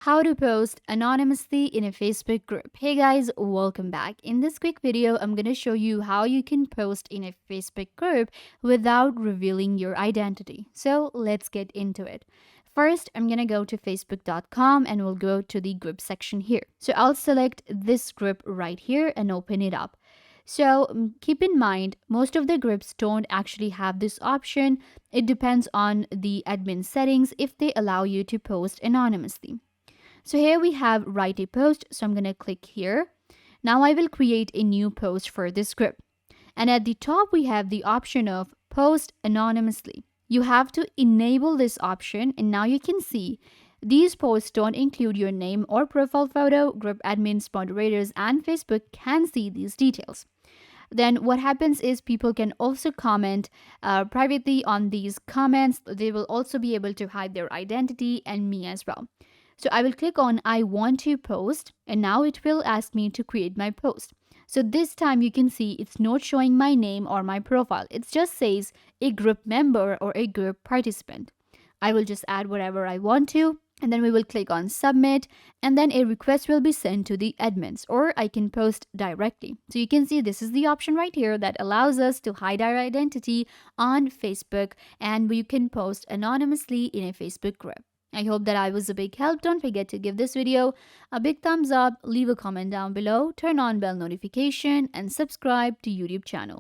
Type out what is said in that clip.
How to post anonymously in a Facebook group. Hey guys, welcome back. In this quick video, I'm going to show you how you can post in a Facebook group without revealing your identity. So let's get into it. First, I'm going to go to facebook.com and we'll go to the group section here. So I'll select this group right here and open it up. So keep in mind, most of the groups don't actually have this option. It depends on the admin settings if they allow you to post anonymously. So here we have write a post. So I'm going to click here. Now I will create a new post for this group. And at the top, we have the option of post anonymously. You have to enable this option. And now you can see these posts don't include your name or profile photo. Group admins, moderators, and Facebook can see these details. Then what happens is people can also comment privately on these comments. They will also be able to hide their identity and me as well. So I will click on I want to post, and now it will ask me to create my post. So this time you can see it's not showing my name or my profile. It just says a group member or a group participant. I will just add whatever I want to, and then we will click on submit, and then a request will be sent to the admins, or I can post directly. So you can see this is the option right here that allows us to hide our identity on Facebook, and you can post anonymously in a Facebook group. I hope that I was a big help. Don't forget to give this video a big thumbs up, leave a comment down below, turn on bell notification, and subscribe to YouTube channel.